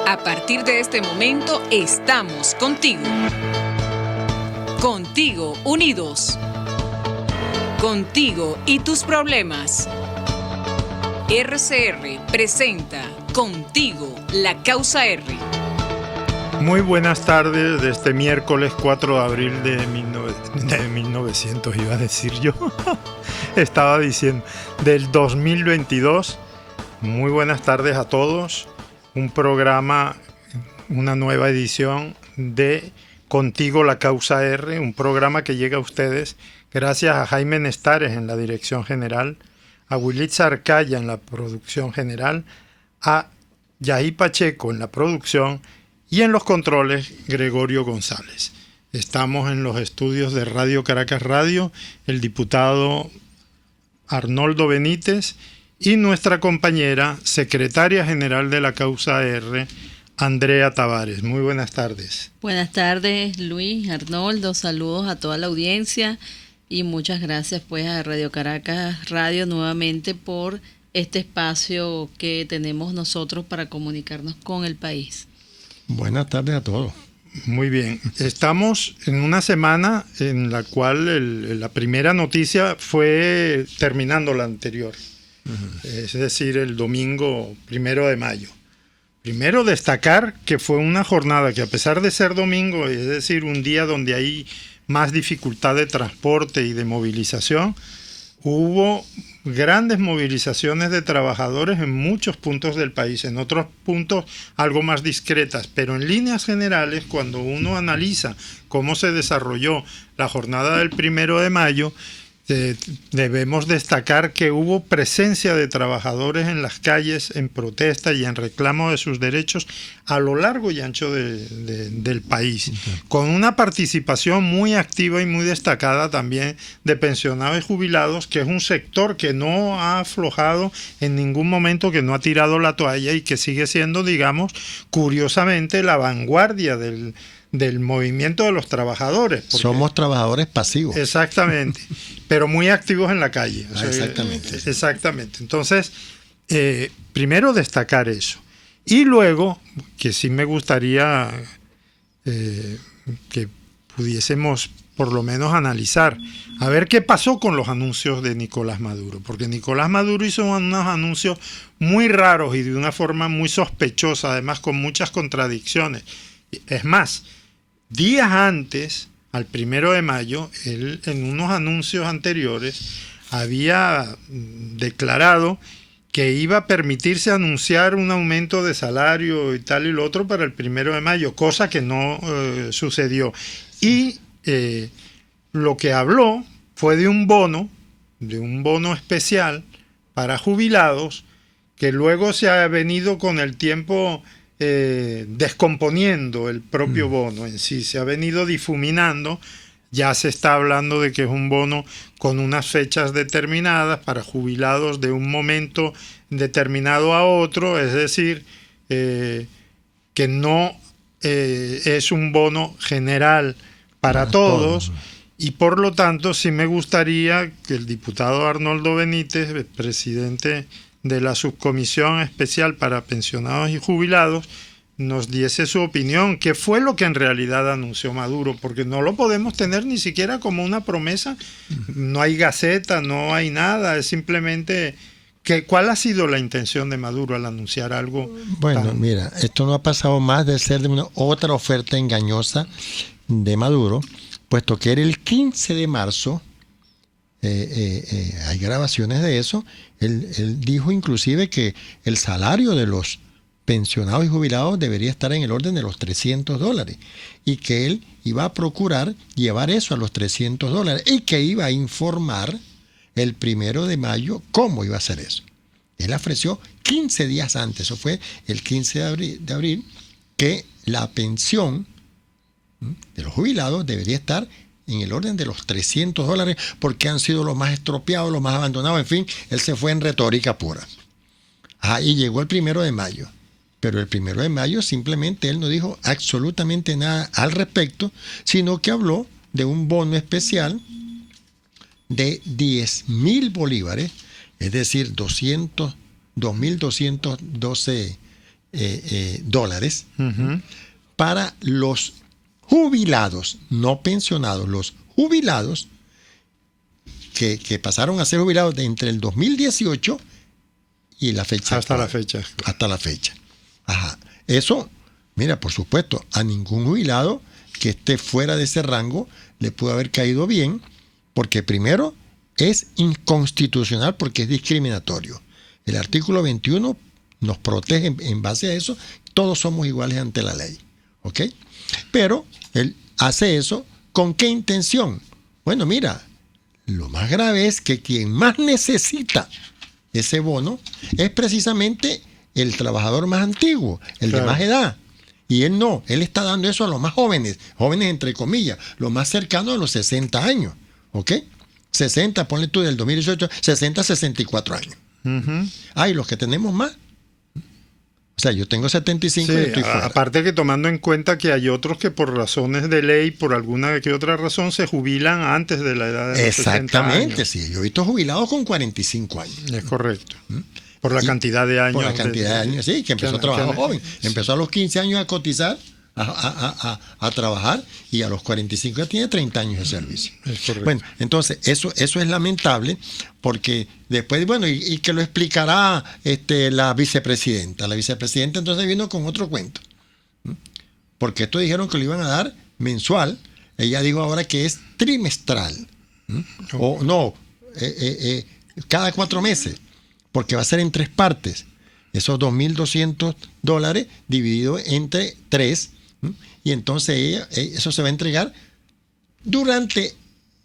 A partir de este momento estamos contigo. Contigo unidos. Contigo y tus problemas. RCR presenta Contigo, la causa R. Muy buenas tardes de este miércoles 4 de abril de 1900, iba a decir yo. Estaba diciendo, del 2022. Muy buenas tardes a todos. Un programa, una nueva edición de Contigo, la causa R, un programa que llega a ustedes gracias a Jaime Nestares en la dirección general, a Wilitza Arcaya en la producción general, a Yahi Pacheco en la producción y en los controles Gregorio González. Estamos en los estudios de Radio Caracas Radio, el diputado Arnoldo Benítez y nuestra compañera, secretaria general de la causa R, Andrea Tavares. Muy buenas tardes. Buenas tardes, Luis, Arnoldo, saludos a toda la audiencia y muchas gracias pues a Radio Caracas Radio nuevamente por este espacio que tenemos nosotros para comunicarnos con el país. Buenas tardes a todos. Muy bien, estamos en una semana en la cual la primera noticia fue terminando la anterior. Es decir, el domingo 1 de mayo. Primero destacar que fue una jornada que, a pesar de ser domingo, es decir, un día donde hay más dificultad de transporte y de movilización, hubo grandes movilizaciones de trabajadores en muchos puntos del país, en otros puntos algo más discretas, pero en líneas generales, cuando uno analiza cómo se desarrolló la jornada del 1 de mayo, debemos destacar que hubo presencia de trabajadores en las calles en protesta y en reclamo de sus derechos a lo largo y ancho del país, con una participación muy activa y muy destacada también de pensionados y jubilados, que es un sector que no ha aflojado en ningún momento, que no ha tirado la toalla y que sigue siendo, digamos, curiosamente la vanguardia del movimiento de los trabajadores. Somos trabajadores pasivos. Exactamente, pero muy activos en la calle. O sea, exactamente. Exactamente. Entonces, primero destacar eso. Y luego, que sí me gustaría que pudiésemos por lo menos analizar, a ver qué pasó con los anuncios de Nicolás Maduro. Porque Nicolás Maduro hizo unos anuncios muy raros y de una forma muy sospechosa, además con muchas contradicciones. Es más, días antes, al 1 de mayo, él en unos anuncios anteriores había declarado que iba a permitirse anunciar un aumento de salario y tal y lo otro para el 1 de mayo, cosa que no sucedió. Y lo que habló fue de un bono especial para jubilados, que luego se ha venido con el tiempo descomponiendo el propio bono en sí, se ha venido difuminando. Ya se está hablando de que es un bono con unas fechas determinadas para jubilados de un momento determinado a otro, es decir, que no es un bono general para todos. Y por lo tanto sí me gustaría que el diputado Arnoldo Benítez, el presidente de la Subcomisión Especial para Pensionados y Jubilados, nos diese su opinión, qué fue lo que en realidad anunció Maduro, porque no lo podemos tener ni siquiera como una promesa, no hay gaceta, no hay nada, es simplemente ¿cuál ha sido la intención de Maduro al anunciar algo? Bueno, mira, esto no ha pasado más de ser de una otra oferta engañosa de Maduro, puesto que era el 15 de marzo, hay grabaciones de eso. Él dijo inclusive que el salario de los pensionados y jubilados debería estar en el orden de los $300 y que él iba a procurar llevar eso a los $300 y que iba a informar el 1 de mayo cómo iba a hacer eso. Él ofreció 15 días antes, eso fue el 15 de abril, que la pensión de los jubilados debería estar en el orden de los $300 porque han sido los más estropeados, los más abandonados, en fin, él se fue en retórica pura. Y llegó el 1 de mayo. Pero el 1 de mayo simplemente él no dijo absolutamente nada al respecto, sino que habló de un bono especial de 10.000 bolívares, es decir, 2.212 dólares Ujú. para los jubilados, no pensionados, los jubilados que pasaron a ser jubilados entre el 2018 y la fecha. Hasta la actual. fecha. Hasta la fecha. Ajá. Eso, mira, por supuesto, a ningún jubilado que esté fuera de ese rango le puede haber caído bien, porque primero es inconstitucional porque es discriminatorio. El artículo 21 nos protege en base a eso, todos somos iguales ante la ley. ¿Ok? Pero él hace eso, ¿con qué intención? Bueno, mira, lo más grave es que quien más necesita ese bono es precisamente el trabajador más antiguo, el Claro. de más edad. Y él no, él está dando eso a los más jóvenes, jóvenes entre comillas, los más cercanos a los 60 años. ¿Ok? 60, ponle tú del 2018, 60 a 64 años. Ujú. Ah, y los que tenemos más. O sea, yo tengo 75 y Sí, estoy fuera. aparte que tomando en cuenta que hay otros que por razones de ley, por alguna que otra razón, se jubilan antes de la edad de los 60 Exactamente, años. sí. Yo he visto jubilados con 45 años. Es correcto. Por la Y cantidad de años. Por la cantidad de años, sí, que empezó a trabajar joven. Sí. Empezó a los 15 años a cotizar, a trabajar, y a los 45 ya tiene 30 años de servicio. Es correcto. Bueno, entonces, eso es lamentable, porque después, bueno, y que lo explicará la vicepresidenta. La vicepresidenta entonces vino con otro cuento. Porque esto dijeron que lo iban a dar mensual. Ella dijo ahora que es trimestral. O no, cada 4 meses. Porque va a ser en 3 partes. Esos $2,200 dividido entre 3. Y entonces eso se va a entregar durante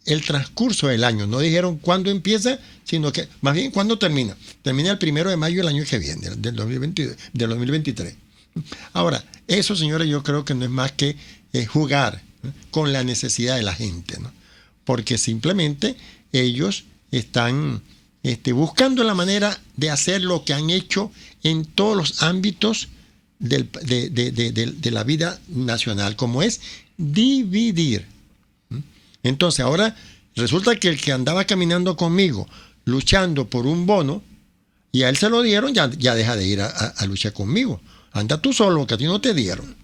el transcurso del año. No dijeron cuándo empieza, sino que más bien cuándo termina. Termina el 1 de mayo del año que viene, del 2023. Ahora, eso, señores, yo creo que no es más que jugar con la necesidad de la gente, ¿no? Porque simplemente ellos están buscando la manera de hacer lo que han hecho en todos los ámbitos de la vida nacional, como es dividir. Entonces ahora resulta que el que andaba caminando conmigo luchando por un bono y a él se lo dieron, ya deja de ir a luchar conmigo. Anda tú solo, que a ti no te dieron.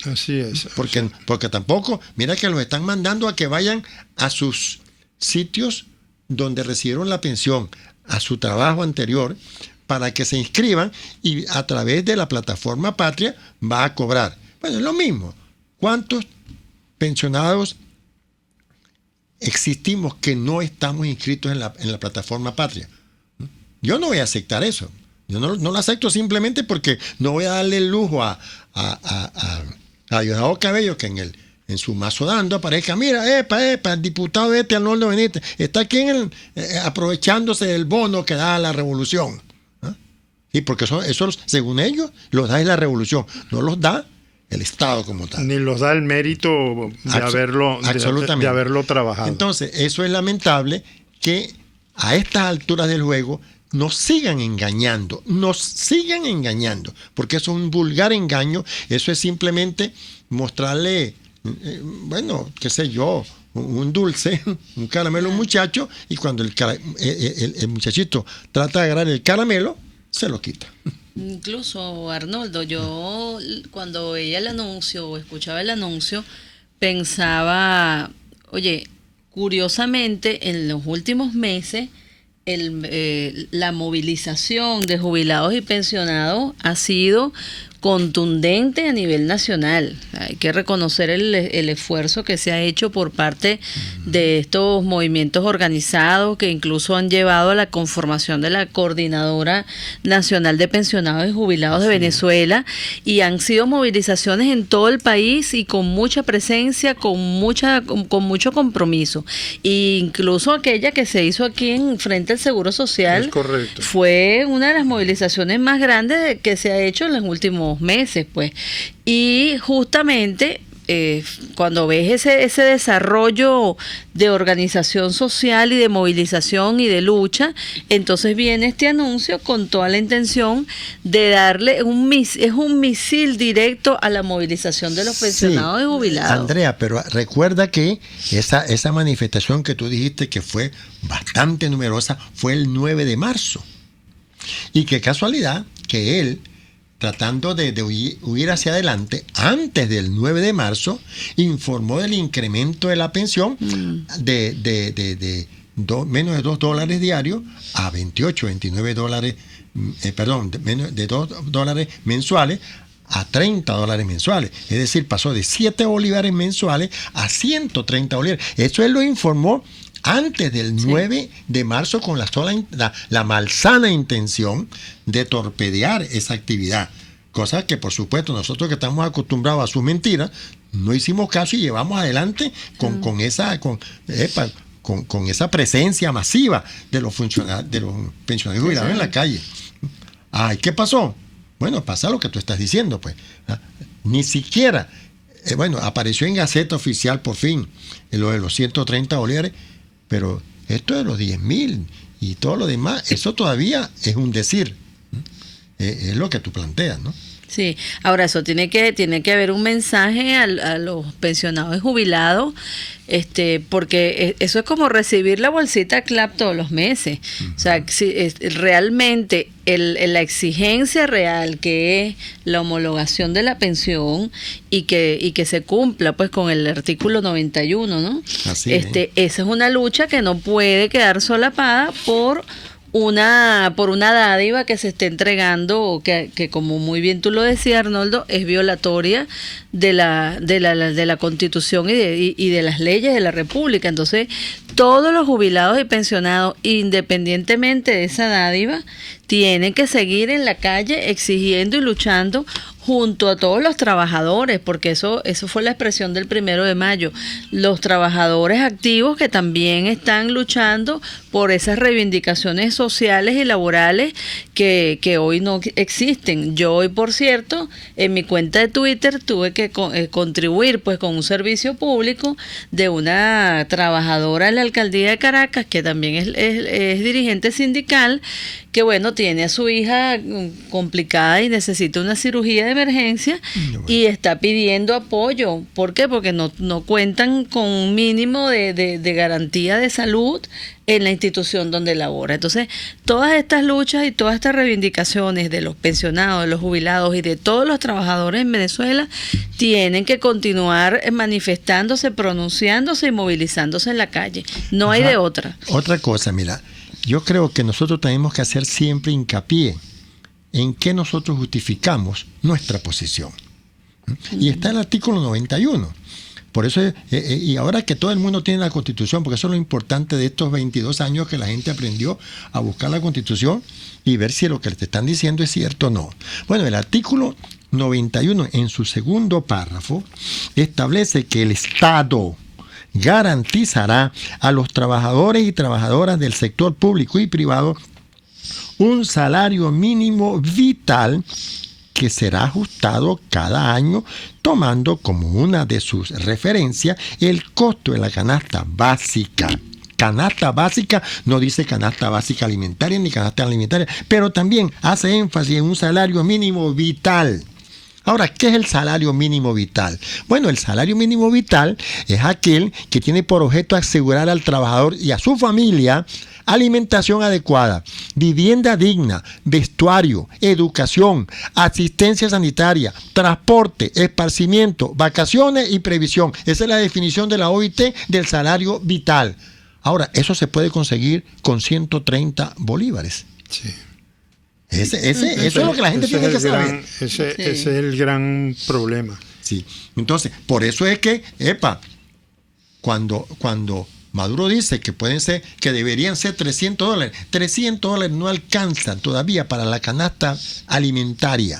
Así es. Porque tampoco, mira que los están mandando a que vayan a sus sitios donde recibieron la pensión, a su trabajo anterior, para que se inscriban y a través de la plataforma Patria va a cobrar. Bueno, es lo mismo. ¿Cuántos pensionados existimos que no estamos inscritos en la plataforma Patria? Yo no voy a aceptar eso. Yo no lo acepto simplemente porque no voy a darle el lujo a Diosdado Cabello que en su mazo dando aparezca, mira, el diputado Arnoldo Benítez está aquí aprovechándose del bono que da la revolución. Y porque eso, según ellos, los da la revolución, no los da el Estado como tal. Ni los da el mérito de haberlo trabajado. Entonces, eso es lamentable que a estas alturas del juego nos sigan engañando, porque eso es un vulgar engaño, eso es simplemente mostrarle, qué sé yo, un dulce, un caramelo a un muchacho, y cuando el muchachito trata de agarrar el caramelo, se lo quita. Incluso, Arnoldo, yo cuando veía el anuncio o escuchaba el anuncio, pensaba, oye, curiosamente, en los últimos meses, la movilización de jubilados y pensionados ha sido contundente a nivel nacional. Hay que reconocer el esfuerzo que se ha hecho por parte de estos movimientos organizados que incluso han llevado a la conformación de la Coordinadora Nacional de Pensionados y Jubilados de Venezuela, y han sido movilizaciones en todo el país y con mucha presencia, con mucho compromiso. E incluso aquella que se hizo aquí en frente al Seguro Social Es correcto. fue una de las movilizaciones más grandes que se ha hecho en los últimos meses, pues. Y justamente cuando ves ese desarrollo de organización social y de movilización y de lucha, entonces viene este anuncio con toda la intención de darle un misil directo a la movilización de los pensionados y jubilados. Andrea, pero recuerda que esa manifestación que tú dijiste que fue bastante numerosa fue el 9 de marzo. Y qué casualidad que él tratando de huir hacia adelante, antes del 9 de marzo, informó del incremento de la pensión de menos de $2 diarios a 28, 29 dólares, menos de $2 mensuales a $30 mensuales. Es decir, pasó de 7 bolívares mensuales a 130 bolívares. Eso él lo informó antes del 9 de marzo con la malsana intención de torpedear esa actividad. Cosa que, por supuesto, nosotros que estamos acostumbrados a sus mentiras, no hicimos caso y llevamos adelante con esa presencia masiva de los pensionados jubilados en la calle. Ay, ¿qué pasó? Bueno, pasa lo que tú estás diciendo, pues. Ni siquiera, apareció en Gaceta Oficial por fin lo de los 130 bolívares, pero esto de los 10.000 y todo lo demás, eso todavía es un decir. Es lo que tú planteas, ¿no? Sí, ahora eso tiene que haber un mensaje a los pensionados y jubilados, porque eso es como recibir la bolsita CLAP todos los meses. O sea, si realmente la exigencia real que es la homologación de la pensión y que se cumpla pues con el artículo 91, ¿no? Así es. Esa es una lucha que no puede quedar solapada por una dádiva que se esté entregando, que como muy bien tú lo decías, Arnoldo, es violatoria de la Constitución y de las leyes de la República. Entonces, todos los jubilados y pensionados, independientemente de esa dádiva, tienen que seguir en la calle exigiendo y luchando junto a todos los trabajadores, porque eso fue la expresión del 1 de mayo, los trabajadores activos que también están luchando por esas reivindicaciones sociales y laborales que hoy no existen. Yo hoy, por cierto, en mi cuenta de Twitter tuve que contribuir pues con un servicio público de una trabajadora de la alcaldía de Caracas, que también es dirigente sindical, que tiene a su hija complicada y necesita una cirugía de emergencia y está pidiendo apoyo. ¿Por qué? Porque no cuentan con un mínimo de garantía de salud en la institución donde labora. Entonces, todas estas luchas y todas estas reivindicaciones de los pensionados, de los jubilados y de todos los trabajadores en Venezuela tienen que continuar manifestándose, pronunciándose y movilizándose en la calle. No hay de otra. Otra cosa, mira, yo creo que nosotros tenemos que hacer siempre hincapié en que nosotros justificamos nuestra posición. Y está el artículo 91. Por eso, y ahora que todo el mundo tiene la Constitución, porque eso es lo importante de estos 22 años que la gente aprendió a buscar la Constitución y ver si lo que te están diciendo es cierto o no. Bueno, el artículo 91, en su segundo párrafo, establece que el Estado garantizará a los trabajadores y trabajadoras del sector público y privado un salario mínimo vital que será ajustado cada año tomando como una de sus referencias el costo de la canasta básica. Canasta básica no dice canasta básica alimentaria ni canasta alimentaria, pero también hace énfasis en un salario mínimo vital. Ahora, ¿qué es el salario mínimo vital? Bueno, el salario mínimo vital es aquel que tiene por objeto asegurar al trabajador y a su familia alimentación adecuada, vivienda digna, vestuario, educación, asistencia sanitaria, transporte, esparcimiento, vacaciones y previsión. Esa es la definición de la OIT del salario vital. Ahora, eso se puede conseguir con 130 bolívares. Sí. Eso es lo que la gente tiene que saber. Ese es el gran problema. Sí. Entonces, por eso es que, cuando Maduro dice que deberían ser $300, $300 no alcanzan todavía para la canasta alimentaria,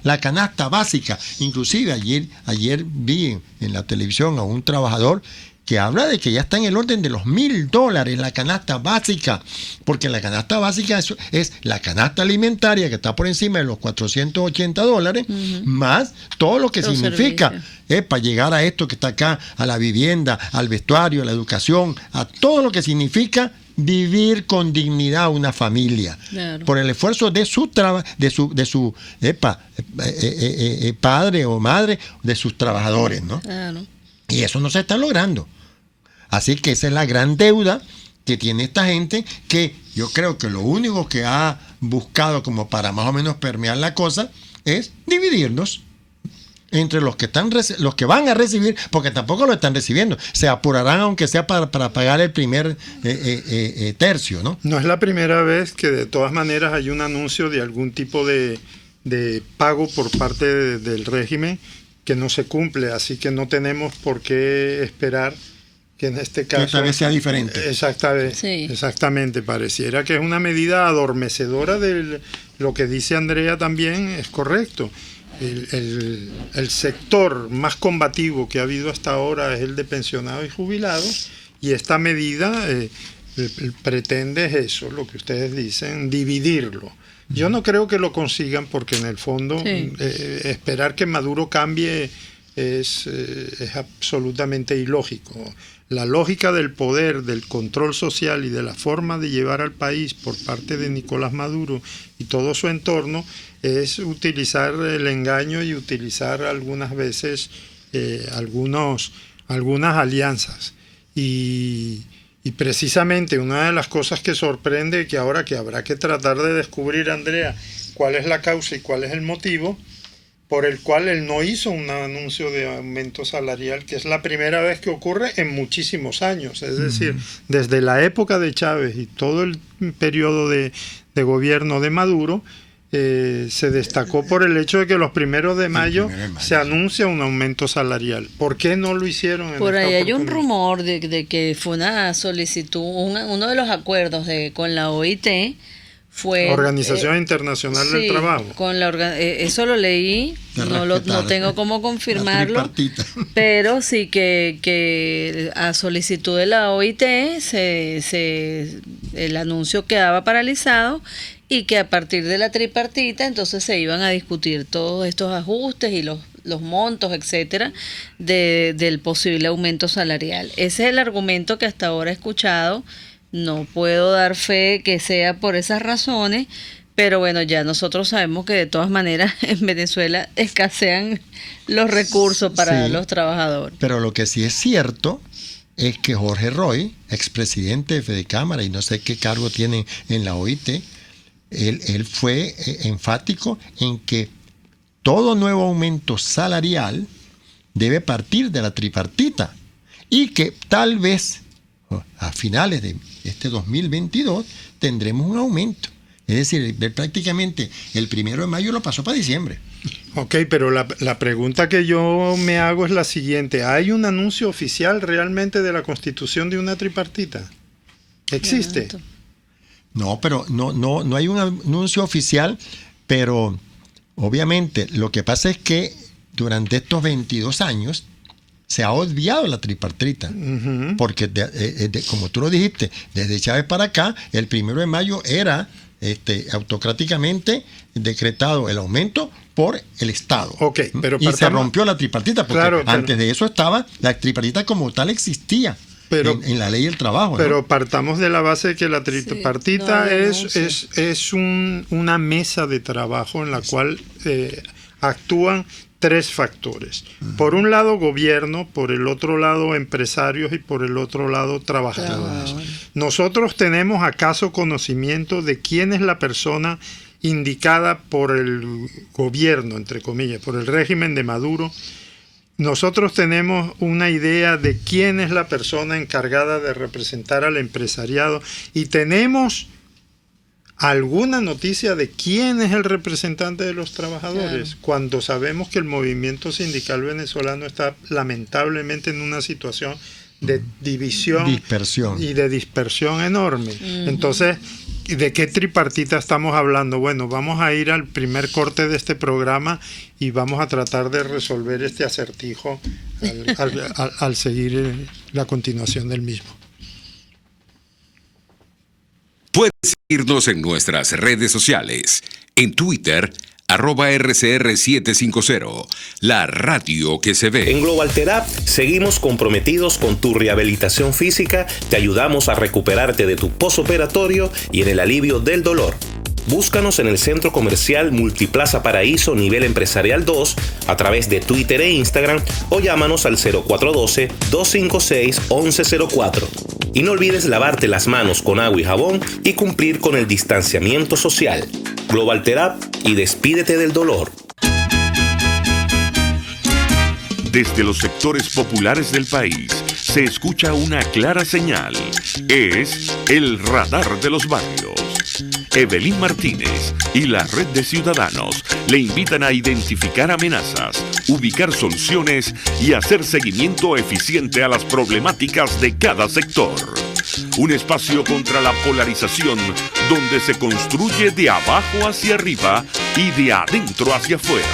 la canasta básica. Inclusive ayer vi en la televisión a un trabajador que habla de que ya está en el orden de los $1,000 la canasta básica, porque la canasta básica es la canasta alimentaria que está por encima de los $480, más todo lo que significa para llegar a esto que está acá, a la vivienda, al vestuario, a la educación, a todo lo que significa vivir con dignidad una familia, claro, por el esfuerzo de su padre o madre, de sus trabajadores, ¿no? Claro. Y eso no se está logrando. Así que esa es la gran deuda que tiene esta gente, que yo creo que lo único que ha buscado como para más o menos permear la cosa es dividirnos entre los que van a recibir, porque tampoco lo están recibiendo. Se apurarán aunque sea para pagar el primer tercio, ¿no? No es la primera vez que de todas maneras hay un anuncio de algún tipo de pago por parte del régimen que no se cumple, así que no tenemos por qué esperar que en este caso... esta vez sea diferente. Exactamente, pareciera que es una medida adormecedora de lo que dice Andrea también, es correcto. El sector más combativo que ha habido hasta ahora es el de pensionados y jubilados, y esta medida pretende eso, lo que ustedes dicen, dividirlo. Yo no creo que lo consigan porque en el fondo esperar que Maduro cambie es absolutamente ilógico. La lógica del poder, del control social y de la forma de llevar al país por parte de Nicolás Maduro y todo su entorno es utilizar el engaño y utilizar algunas veces algunas alianzas. Y precisamente una de las cosas que sorprende, que ahora que habrá que tratar de descubrir, Andrea, cuál es la causa y cuál es el motivo por el cual él no hizo un anuncio de aumento salarial, que es la primera vez que ocurre en muchísimos años. Es decir, desde la época de Chávez y todo el periodo de gobierno de Maduro, se destacó por el hecho de que los primeros de mayo se anuncia un aumento salarial. ¿Por qué no lo hicieron? Por ahí hay un rumor de que fue una solicitud, uno de los acuerdos con la OIT fue... Organización Internacional del Trabajo. Eso lo leí, no tengo cómo confirmarlo, pero sí que a solicitud de la OIT el anuncio quedaba paralizado y que a partir de la tripartita entonces se iban a discutir todos estos ajustes y los montos, etcétera, del posible aumento salarial. Ese es el argumento que hasta ahora he escuchado. No puedo dar fe que sea por esas razones, pero bueno, ya nosotros sabemos que de todas maneras en Venezuela escasean los recursos para los trabajadores. Pero lo que sí es cierto es que Jorge Roy, expresidente de Fedecámara, y no sé qué cargo tiene en la OIT, él fue enfático en que todo nuevo aumento salarial debe partir de la tripartita y que tal vez a finales de este 2022 tendremos un aumento. Es decir, prácticamente el 1 de mayo lo pasó para diciembre. Ok, pero la pregunta que yo me hago es la siguiente. ¿Hay un anuncio oficial realmente de la constitución de una tripartita? ¿Existe? No, pero no hay un anuncio oficial, pero obviamente lo que pasa es que durante estos 22 años se ha obviado la tripartita, porque como tú lo dijiste, desde Chávez para acá, el 1 de mayo era autocráticamente decretado el aumento por el Estado. Okay, pero y se rompió la tripartita, porque antes de eso estaba, la tripartita como tal existía en la ley del trabajo. Pero partamos de la base de que la tripartita es una mesa de trabajo en la cual actúan tres factores. Por un lado gobierno, por el otro lado empresarios y por el otro lado trabajadores. ¿Nosotros tenemos acaso conocimiento de quién es la persona indicada por el gobierno, entre comillas, por el régimen de Maduro? ¿Nosotros tenemos una idea de quién es la persona encargada de representar al empresariado? ¿Y tenemos alguna noticia de quién es el representante de los trabajadores? Cuando sabemos que el movimiento sindical venezolano está lamentablemente en una situación de división y de dispersión enorme. Entonces, ¿de qué tripartita estamos hablando? Bueno, vamos a ir al primer corte de este programa y vamos a tratar de resolver este acertijo al seguir la continuación del mismo. Puedes seguirnos en nuestras redes sociales. En Twitter, @RCR750, la radio que se ve. En Global Therap seguimos comprometidos con tu rehabilitación física, te ayudamos a recuperarte de tu posoperatorio y en el alivio del dolor. Búscanos en el Centro Comercial Multiplaza Paraíso Nivel Empresarial 2 a través de Twitter e Instagram o llámanos al 0412-256-1104. Y no olvides lavarte las manos con agua y jabón y cumplir con el distanciamiento social. Global Therap y despídete del dolor. Desde los sectores populares del país se escucha una clara señal. Es el radar de los barrios. Evelyn Martínez y la Red de Ciudadanos le invitan a identificar amenazas, ubicar soluciones y hacer seguimiento eficiente a las problemáticas de cada sector. Un espacio contra la polarización donde se construye de abajo hacia arriba y de adentro hacia afuera.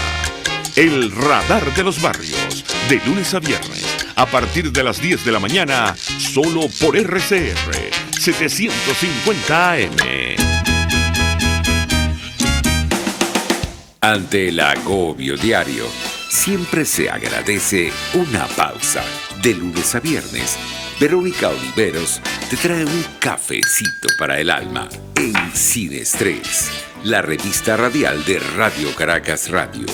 El radar de los barrios, de lunes a viernes, a partir de las 10 de la mañana, solo por RCR 750 AM. Ante el agobio diario, siempre se agradece una pausa. De lunes a viernes, Verónica Oliveros te trae un cafecito para el alma en Sin Estrés, la revista radial de Radio Caracas Radio,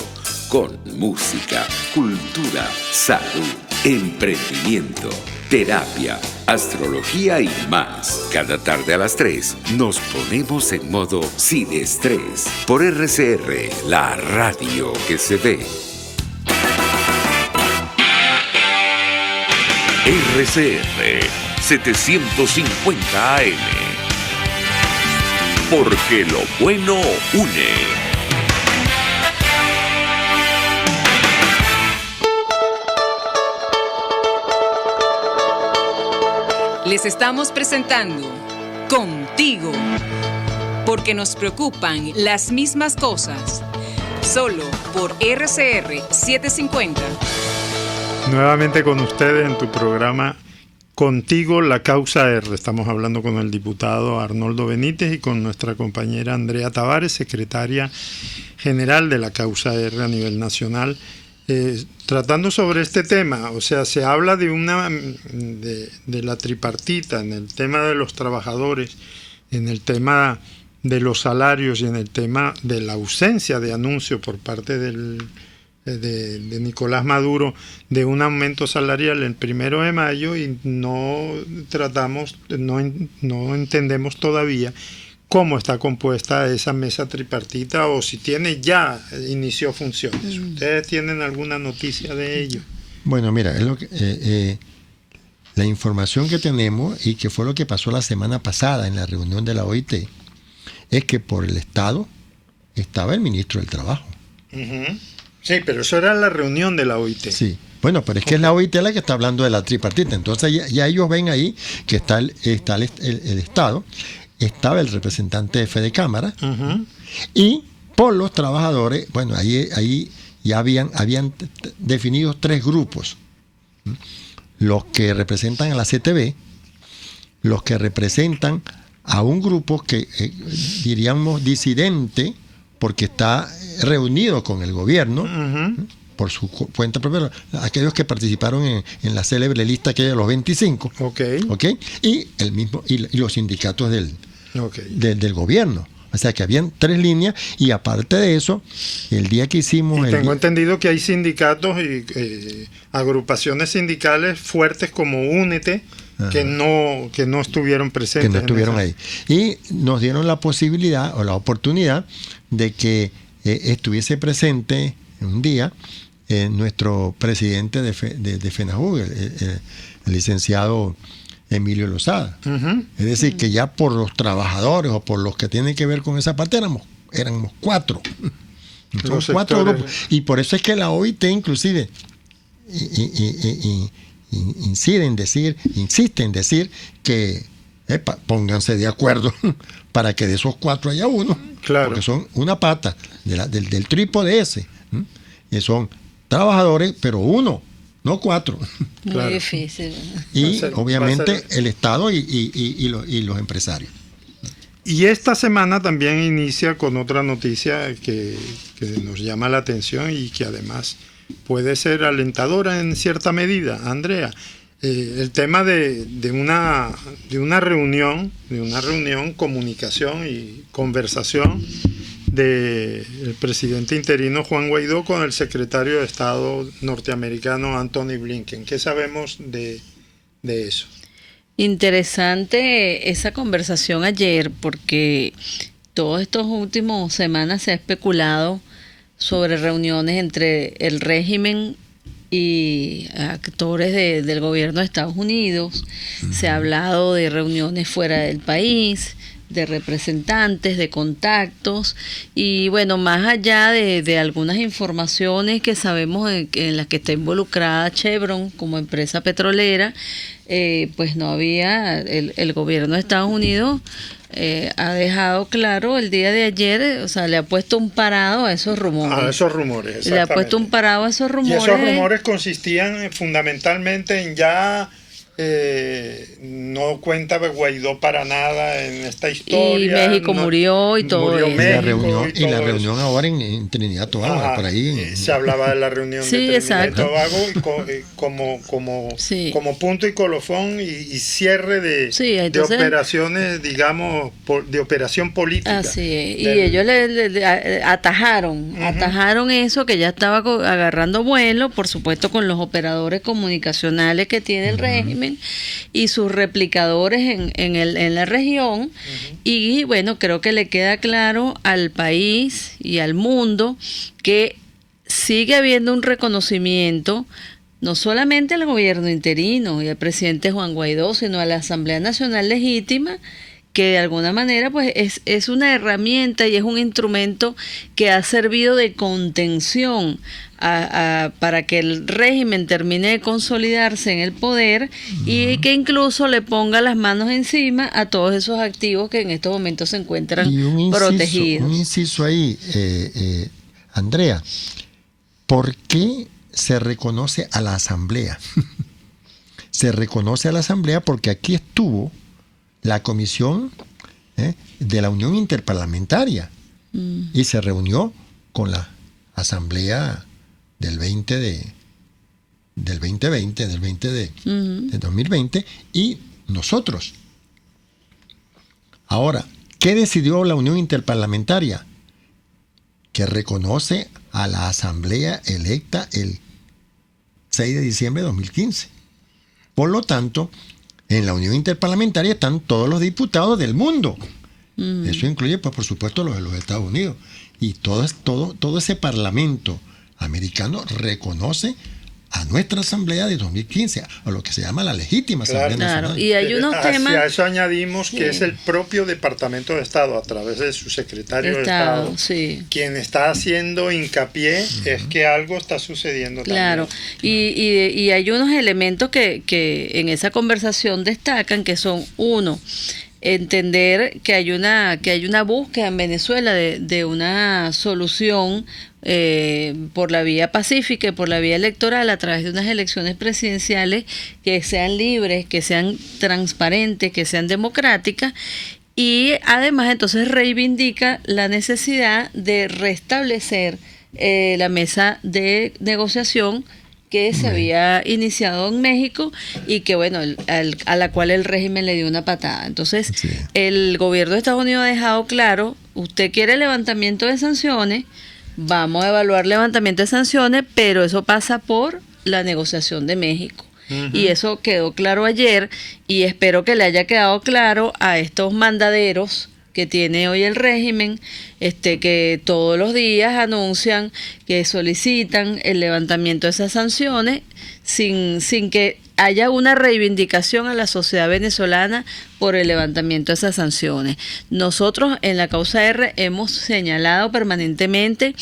con música, cultura, salud, emprendimiento, terapia, astrología y más. Cada tarde a las 3 nos ponemos en modo Sin Estrés por RCR, la radio que se ve. RCR 750 AM. Porque lo bueno une. Les estamos presentando Contigo, porque nos preocupan las mismas cosas. Solo por RCR 750. Nuevamente con ustedes en tu programa Contigo, la causa R. Estamos hablando con el diputado Arnoldo Benítez y con nuestra compañera Andrea Tavares, secretaria general de la causa R a nivel nacional. Tratando sobre este tema, o sea, se habla de la tripartita en el tema de los trabajadores, en el tema de los salarios y en el tema de la ausencia de anuncio por parte de Nicolás Maduro de un aumento salarial el 1 de mayo y no entendemos todavía cómo está compuesta esa mesa tripartita o si inició funciones. ¿Ustedes tienen alguna noticia de ello? Bueno, mira, es lo que, la información que tenemos y que fue lo que pasó la semana pasada en la reunión de la OIT es que por el Estado estaba el ministro del Trabajo. Uh-huh. Sí, pero eso era la reunión de la OIT. Sí. Bueno, pero es que es la OIT la que está hablando de la tripartita. Entonces ya ellos ven ahí que está el Estado, estaba el representante de Fede Cámara, uh-huh, y por los trabajadores, bueno, ahí ya habían definidos 3 grupos. Los que representan a la CTB, los que representan a un grupo que diríamos disidente, porque está reunido con el gobierno, uh-huh, por su cuenta propia, aquellos que participaron en la célebre lista aquella de los 25, ¿okay? Y los sindicatos del gobierno. O sea que habían 3 líneas y aparte de eso, el día que hicimos... Tengo entendido que hay sindicatos y agrupaciones sindicales fuertes como Únete, que no estuvieron presentes. Que no estuvieron ahí. Y nos dieron la posibilidad o la oportunidad de que estuviese presente un día nuestro presidente de FENAJUV, el licenciado Emilio Lozada. Uh-huh. Es decir, que ya por los trabajadores o por los que tienen que ver con esa parte éramos 4. Entonces, 4 grupos. Y por eso es que la OIT inclusive insiste en decir que pónganse de acuerdo para que de esos 4 haya uno. Claro. Porque son una pata del trípode ese. Y son trabajadores, pero uno, no 4. Muy difícil. Y obviamente el Estado y los empresarios. Y esta semana también inicia con otra noticia que nos llama la atención y que además puede ser alentadora en cierta medida, Andrea. El tema de una reunión, comunicación y conversación del presidente interino Juan Guaidó con el secretario de Estado norteamericano Anthony Blinken. ¿Qué sabemos de eso? Interesante esa conversación ayer, porque todas estas últimas semanas se ha especulado sobre reuniones entre el régimen y actores del gobierno de Estados Unidos. Se ha hablado de reuniones fuera del país, de representantes, de contactos, y bueno, más allá de algunas informaciones que sabemos en las que está involucrada Chevron como empresa petrolera, pues no había, el gobierno de Estados Unidos ha dejado claro el día de ayer, o sea, le ha puesto un parado a esos rumores. A esos rumores, le ha puesto un parado a esos rumores. Y esos rumores consistían fundamentalmente en ya no cuenta Guaidó para nada en esta historia. Y México murió y todo murió eso. México Y la reunión ahora en Trinidad y Tobago, Ajá, por ahí. se hablaba de la reunión Sí, de Trinidad y exacto. Tobago Sí. como punto y colofón y cierre de, Sí, entonces, de operaciones, digamos, de operación política. Así es. Y Del- ellos le atajaron eso que ya estaba agarrando vuelo, por supuesto con los operadores comunicacionales que tiene el régimen y sus replicadores en la región. Y bueno, creo que le queda claro al país y al mundo que sigue habiendo un reconocimiento no solamente al gobierno interino y al presidente Juan Guaidó, sino a la Asamblea Nacional Legítima, que de alguna manera pues es una herramienta y es un instrumento que ha servido de contención para que el régimen termine de consolidarse en el poder y que incluso le ponga las manos encima a todos esos activos que en estos momentos se encuentran Y protegidos. un inciso ahí, Andrea, ¿por qué se reconoce a la Asamblea? Se reconoce a la Asamblea porque aquí estuvo la Comisión de la Unión Interparlamentaria y se reunió con la Asamblea del 2020 y nosotros. Ahora, ¿qué decidió la Unión Interparlamentaria? Que reconoce a la Asamblea electa el 6 de diciembre de 2015. Por lo tanto, en la Unión Interparlamentaria están todos los diputados del mundo. Eso incluye, pues, por supuesto, los de los Estados Unidos. Y todo ese parlamento americano reconoce a nuestra Asamblea de 2015, a lo que se llama la legítima Asamblea Nacional. Y hay unos temas... Hacia eso añadimos que es el propio Departamento de Estado, a través de su secretario de Estado, sí. quien está haciendo hincapié es que algo está sucediendo Claro, también. y hay unos elementos que en esa conversación destacan, que son, uno, entender que hay una búsqueda en Venezuela de una solución por la vía pacífica y por la vía electoral a través de unas elecciones presidenciales que sean libres, que sean transparentes, que sean democráticas. Y además entonces reivindica la necesidad de restablecer la mesa de negociación que se había iniciado en México y que, bueno, a la cual el régimen le dio una patada. Entonces, Sí. el gobierno de Estados Unidos ha dejado claro, usted quiere levantamiento de sanciones, vamos a evaluar levantamiento de sanciones, pero eso pasa por la negociación de México. Y eso quedó claro ayer y espero que le haya quedado claro a estos mandaderos que tiene hoy el régimen, que todos los días anuncian que solicitan el levantamiento de esas sanciones sin que haya una reivindicación a la sociedad venezolana por el levantamiento de esas sanciones. Nosotros en la causa R hemos señalado permanentemente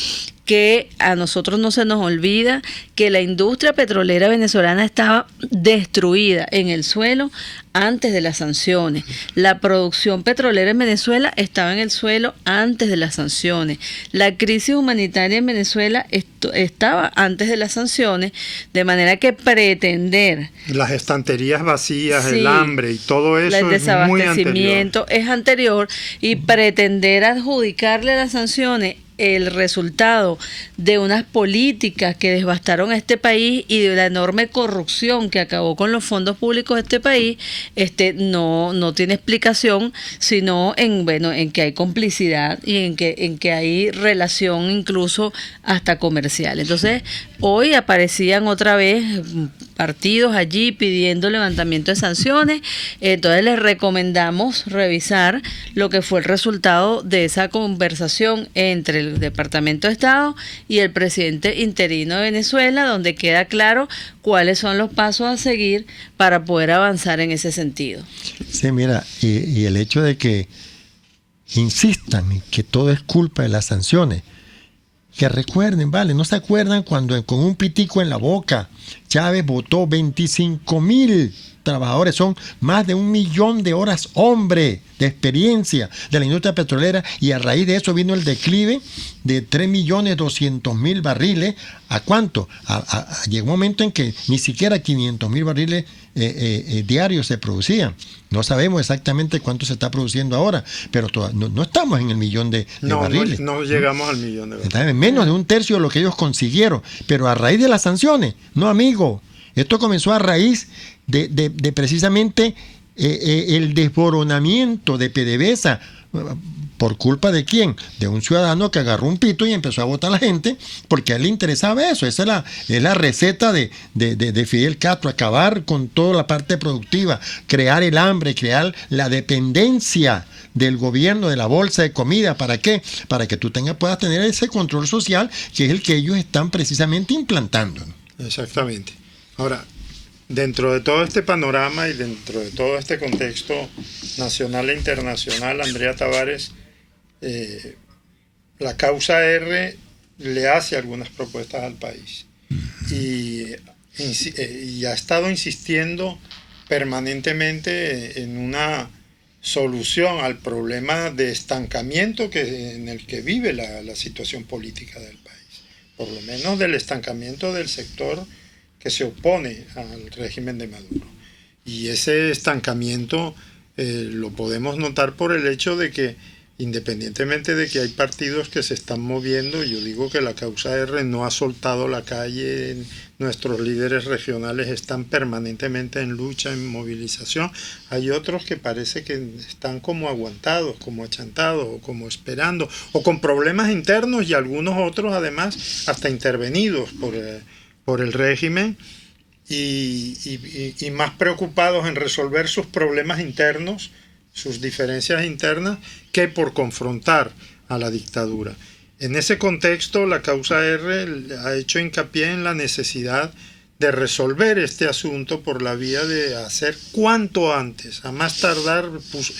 que a nosotros no se nos olvida que la industria petrolera venezolana estaba destruida en el suelo antes de las sanciones. La producción petrolera en Venezuela estaba en el suelo antes de las sanciones. La crisis humanitaria en Venezuela estaba antes de las sanciones, de manera que pretender... Las estanterías vacías, Sí, el hambre y todo eso el es muy anterior. desabastecimiento es anterior y pretender adjudicarle a las sanciones el resultado de unas políticas que devastaron a este país y de la enorme corrupción que acabó con los fondos públicos de este país, no tiene explicación, sino en que hay complicidad y en que hay relación incluso hasta comercial. Entonces, hoy aparecían otra vez partidos allí pidiendo levantamiento de sanciones. Entonces les recomendamos revisar lo que fue el resultado de esa conversación entre el Departamento de Estado y el presidente interino de Venezuela, donde queda claro cuáles son los pasos a seguir para poder avanzar en ese sentido. Sí, mira, y el hecho de que insistan en que todo es culpa de las sanciones, que recuerden, ¿vale? ¿No se acuerdan cuando con un pitico en la boca Chávez votó 25,000 trabajadores? Son más de 1 millón de horas, hombre, de experiencia de la industria petrolera, y a raíz de eso vino el declive de 3.200.000 barriles. ¿A cuánto? Llegó un momento en que ni siquiera 500.000 barriles diarios se producían. No sabemos exactamente cuánto se está produciendo ahora, pero no estamos en el millón de barriles. No llegamos al millón de barriles. Está menos de un tercio de lo que ellos consiguieron. Pero a raíz de las sanciones, no, amigo. Esto comenzó a raíz de precisamente el desboronamiento de PDVSA. ¿Por culpa de quién? De un ciudadano que agarró un pito y empezó a votar a la gente porque a él le interesaba eso. Esa es la receta de Fidel Castro: acabar con toda la parte productiva, crear el hambre, crear la dependencia del gobierno, de la bolsa de comida. ¿Para qué? Para que tú puedas tener ese control social, que es el que ellos están precisamente implantando. Exactamente. Ahora, dentro de todo este panorama y dentro de todo este contexto nacional e internacional, Andrea Tavares, la causa R le hace algunas propuestas al país y ha estado insistiendo permanentemente en una solución al problema de estancamiento en el que vive la situación política del país, por lo menos del estancamiento del sector que se opone al régimen de Maduro. Y ese estancamiento lo podemos notar por el hecho de que, independientemente de que hay partidos que se están moviendo, yo digo que la causa R no ha soltado la calle, nuestros líderes regionales están permanentemente en lucha, en movilización. Hay otros que parece que están como aguantados, como achantados, o como esperando, o con problemas internos, y algunos otros además hasta intervenidos por el régimen y más preocupados en resolver sus problemas internos, sus diferencias internas, que por confrontar a la dictadura. En ese contexto, la causa R ha hecho hincapié en la necesidad de resolver este asunto por la vía de hacer cuanto antes, a más tardar,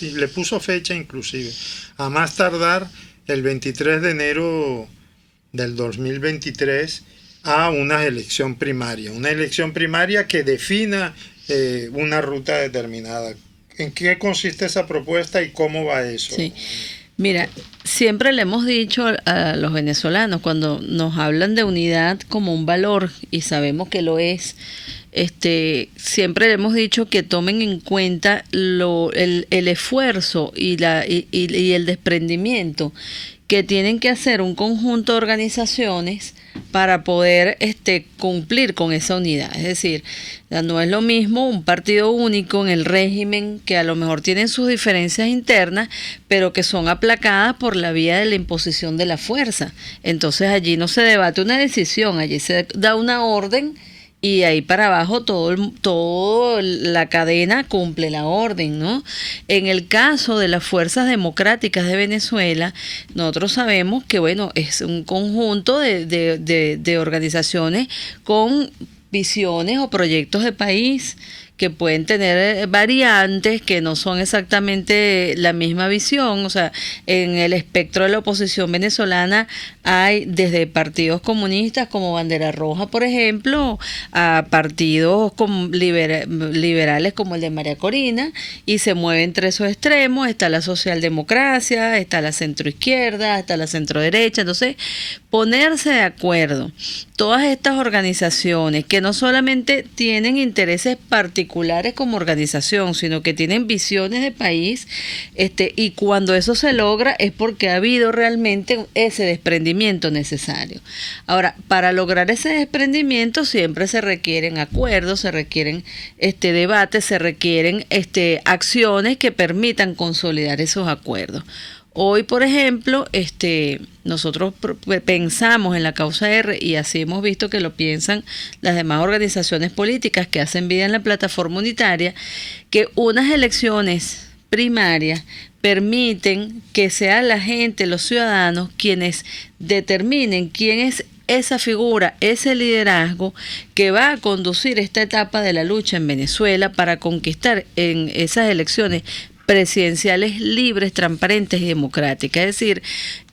y le puso fecha inclusive, a más tardar el 23 de enero del 2023, a una elección primaria que defina una ruta determinada. ¿En qué consiste esa propuesta y cómo va eso? Sí. Mira, siempre le hemos dicho a los venezolanos, cuando nos hablan de unidad como un valor, y sabemos que lo es, siempre le hemos dicho que tomen en cuenta el esfuerzo y el desprendimiento que tienen que hacer un conjunto de organizaciones para poder cumplir con esa unidad. Es decir, no es lo mismo un partido único en el régimen, que a lo mejor tienen sus diferencias internas, pero que son aplacadas por la vía de la imposición de la fuerza. Entonces allí no se debate una decisión, allí se da una orden, y ahí para abajo todo la cadena cumple la orden, ¿no? En el caso de las fuerzas democráticas de Venezuela, nosotros sabemos que, bueno, es un conjunto de organizaciones con visiones o proyectos de país que pueden tener variantes que no son exactamente la misma visión. O sea, en el espectro de la oposición venezolana hay desde partidos comunistas como Bandera Roja, por ejemplo, a partidos liberales como el de María Corina, y se mueve entre esos extremos. Está la socialdemocracia, está la centroizquierda, está la centroderecha. Entonces, ponerse de acuerdo todas estas organizaciones que no solamente tienen intereses particulares como organización, sino que tienen visiones de país, y cuando eso se logra es porque ha habido realmente ese desprendimiento necesario. Ahora, para lograr ese desprendimiento siempre se requieren acuerdos, se requieren debates, se requieren acciones que permitan consolidar esos acuerdos. Hoy, por ejemplo, nosotros pensamos en la causa R, y así hemos visto que lo piensan las demás organizaciones políticas que hacen vida en la plataforma unitaria, que unas elecciones primarias permiten que sea la gente, los ciudadanos, quienes determinen quién es esa figura, ese liderazgo que va a conducir esta etapa de la lucha en Venezuela para conquistar en esas elecciones presidenciales libres, transparentes y democráticas. Es decir,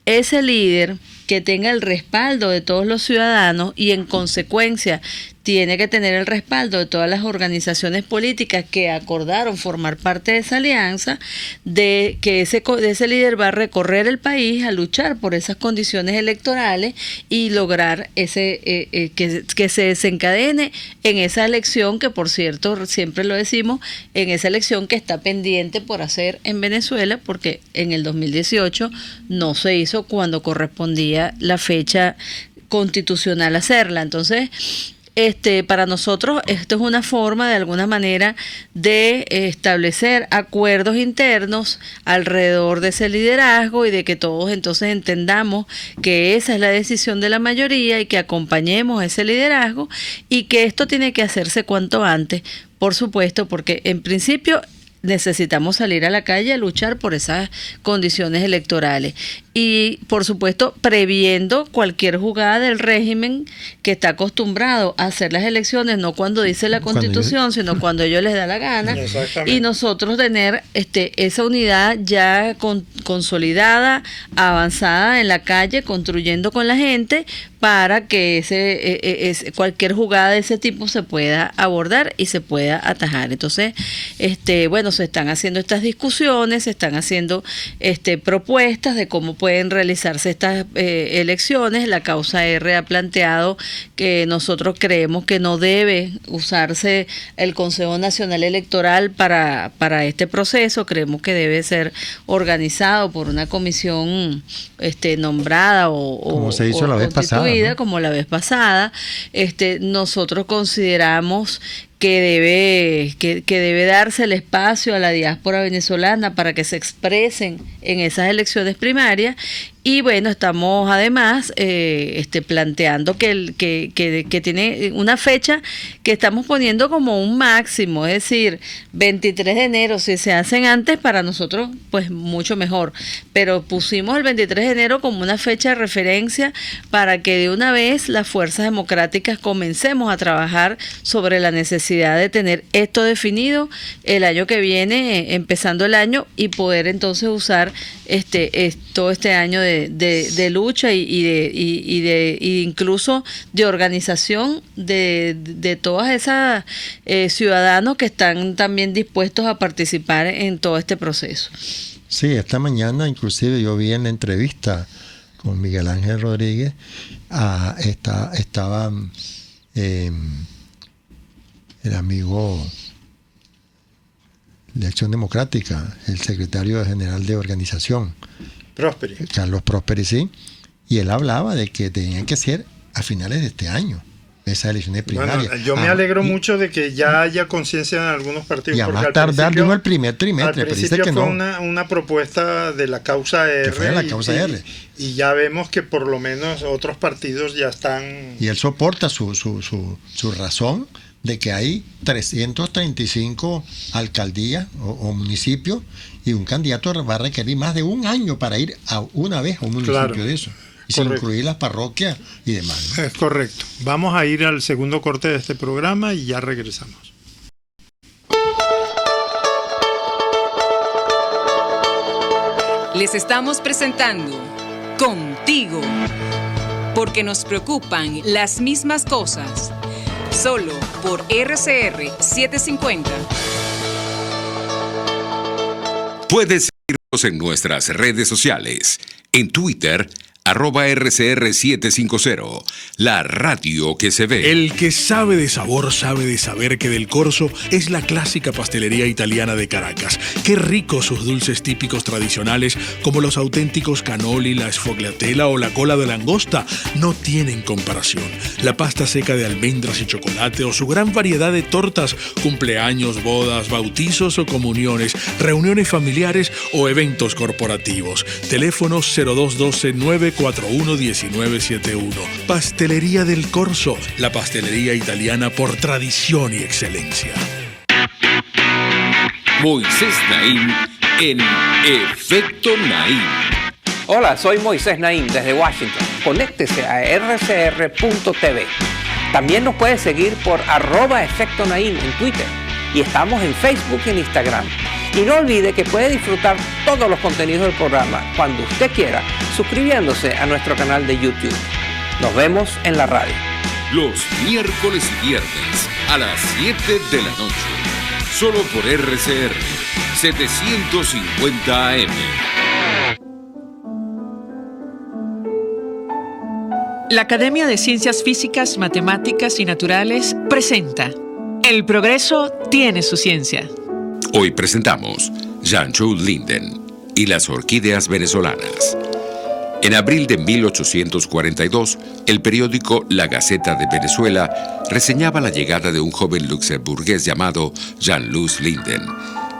ese líder que tenga el respaldo de todos los ciudadanos y en consecuencia tiene que tener el respaldo de todas las organizaciones políticas que acordaron formar parte de esa alianza, de que ese líder va a recorrer el país a luchar por esas condiciones electorales y lograr que se desencadene en esa elección que, por cierto, siempre lo decimos, en esa elección que está pendiente por hacer en Venezuela, porque en el 2018 no se hizo cuando correspondía la fecha constitucional hacerla. Entonces, para nosotros esto es una forma de alguna manera de establecer acuerdos internos alrededor de ese liderazgo y de que todos entonces entendamos que esa es la decisión de la mayoría y que acompañemos ese liderazgo, y que esto tiene que hacerse cuanto antes, por supuesto, porque en principio necesitamos salir a la calle a luchar por esas condiciones electorales y, por supuesto, previendo cualquier jugada del régimen que está acostumbrado a hacer las elecciones no cuando dice la Constitución, sino cuando ellos les da la gana, y nosotros tener esa unidad ya consolidada, avanzada en la calle, construyendo con la gente para que cualquier jugada de ese tipo se pueda abordar y se pueda atajar. Entonces, bueno, se están haciendo estas discusiones, se están haciendo propuestas de cómo pueden realizarse estas elecciones. La causa R ha planteado que nosotros creemos que no debe usarse el Consejo Nacional Electoral para este proceso. Creemos que debe ser organizado por una comisión nombrada o como se hizo la vez pasada, ¿no? Como la vez pasada. Nosotros consideramos que debe darse el espacio a la diáspora venezolana para que se expresen en esas elecciones primarias. Y bueno, estamos además planteando que tiene una fecha que estamos poniendo como un máximo, es decir, 23 de enero. Si se hacen antes, para nosotros, pues mucho mejor. Pero pusimos el 23 de enero como una fecha de referencia para que de una vez las fuerzas democráticas comencemos a trabajar sobre la necesidad de tener esto definido el año que viene, empezando el año, y poder entonces usar todo este año de lucha y incluso de organización de todas esas ciudadanos que están también dispuestos a participar en todo este proceso. Sí, esta mañana inclusive yo vi en la entrevista con Miguel Ángel Rodríguez, estaba el amigo de Acción Democrática, el secretario general de organización, Prosperi. Carlos Prosperi, sí, y él hablaba de que tenían que ser a finales de este año esas elecciones primarias. Bueno, yo me alegro mucho de que ya haya conciencia en algunos partidos. Y a más tardar, digo, el primer trimestre. Al principio fue una propuesta de la causa R. Que fue la causa R. Y ya vemos que por lo menos otros partidos ya están... Y él soporta su razón de que hay 335 alcaldías o municipios, y un candidato va a requerir más de un año para ir a una vez a un municipio de eso. Y sin incluir las parroquias y demás, ¿no? Es correcto. Vamos a ir al segundo corte de este programa y ya regresamos. Les estamos presentando Contigo, porque nos preocupan las mismas cosas. Solo por RCR 750. Puedes seguirnos en nuestras redes sociales. En Twitter, @RCR750, la radio que se ve. El que sabe de sabor sabe de saber que Del Corso es la clásica pastelería italiana de Caracas. Qué ricos sus dulces típicos tradicionales, como los auténticos cannoli, la sfogliatella o la cola de langosta, no tienen comparación. La pasta seca de almendras y chocolate o su gran variedad de tortas, cumpleaños, bodas, bautizos o comuniones, reuniones familiares o eventos corporativos. Teléfonos 0212-941-1971. Pastelería Del Corso, la pastelería italiana por tradición y excelencia. Moisés Naim en Efecto Naim. Hola, soy Moisés Naim desde Washington. Conéctese a rcr.tv. También nos puede seguir por @Efecto Naim en Twitter. Y estamos en Facebook y en Instagram. Y no olvide que puede disfrutar todos los contenidos del programa cuando usted quiera, suscribiéndose a nuestro canal de YouTube. Nos vemos en la radio. Los miércoles y viernes a las 7 de la noche. Solo por RCR 750 AM. La Academia de Ciencias Físicas, Matemáticas y Naturales presenta El progreso tiene su ciencia. Hoy presentamos Jean-Jules Linden y las orquídeas venezolanas. En abril de 1842, el periódico La Gaceta de Venezuela reseñaba la llegada de un joven luxemburgués llamado Jean-Louis Linden,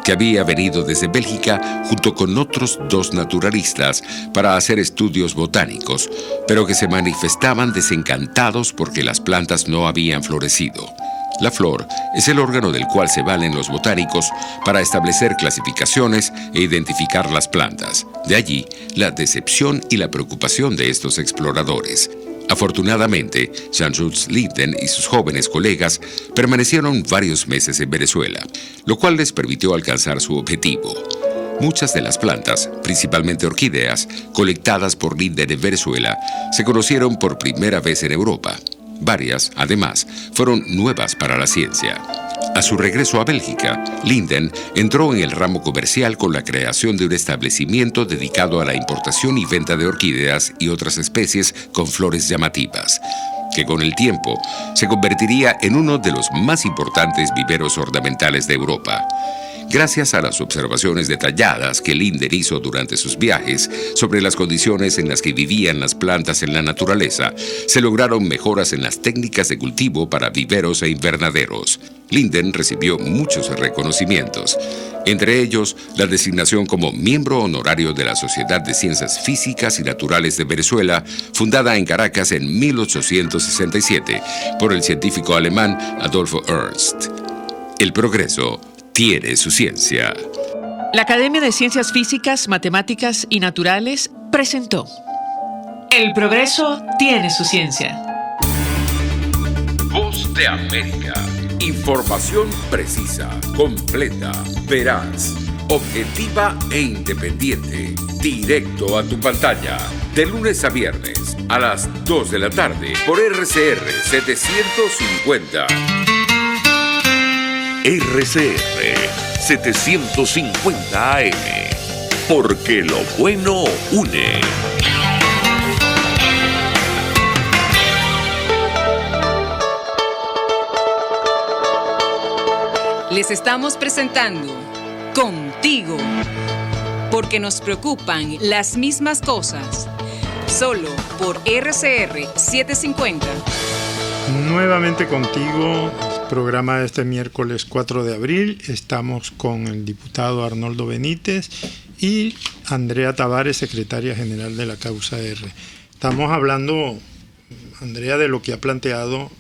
que había venido desde Bélgica junto con otros 2 naturalistas para hacer estudios botánicos, pero que se manifestaban desencantados porque las plantas no habían florecido. La flor es el órgano del cual se valen los botánicos para establecer clasificaciones e identificar las plantas. De allí, la decepción y la preocupación de estos exploradores. Afortunadamente, Jean-Jules Linden y sus jóvenes colegas permanecieron varios meses en Venezuela, lo cual les permitió alcanzar su objetivo. Muchas de las plantas, principalmente orquídeas, colectadas por Linden en Venezuela, se conocieron por primera vez en Europa. Varias, además, fueron nuevas para la ciencia. A su regreso a Bélgica, Linden entró en el ramo comercial con la creación de un establecimiento dedicado a la importación y venta de orquídeas y otras especies con flores llamativas, que con el tiempo se convertiría en uno de los más importantes viveros ornamentales de Europa. Gracias a las observaciones detalladas que Linden hizo durante sus viajes sobre las condiciones en las que vivían las plantas en la naturaleza, se lograron mejoras en las técnicas de cultivo para viveros e invernaderos. Linden recibió muchos reconocimientos, entre ellos la designación como miembro honorario de la Sociedad de Ciencias Físicas y Naturales de Venezuela, fundada en Caracas en 1867 por el científico alemán Adolfo Ernst. El progreso tiene su ciencia. La Academia de Ciencias Físicas, Matemáticas y Naturales presentó El progreso tiene su ciencia. Voz de América. Información precisa, completa, veraz, objetiva e independiente. Directo a tu pantalla. De lunes a viernes a las 2 de la tarde por RCR 750. RCR 750 AM, porque lo bueno une. Les estamos presentando Contigo, porque nos preocupan las mismas cosas. Solo por RCR 750. Nuevamente contigo, programa de este miércoles 4 de abril. Estamos con el diputado Arnoldo Benítez y Andrea Tavares, secretaria general de la Causa R. Estamos hablando, Andrea, de lo que ha planteado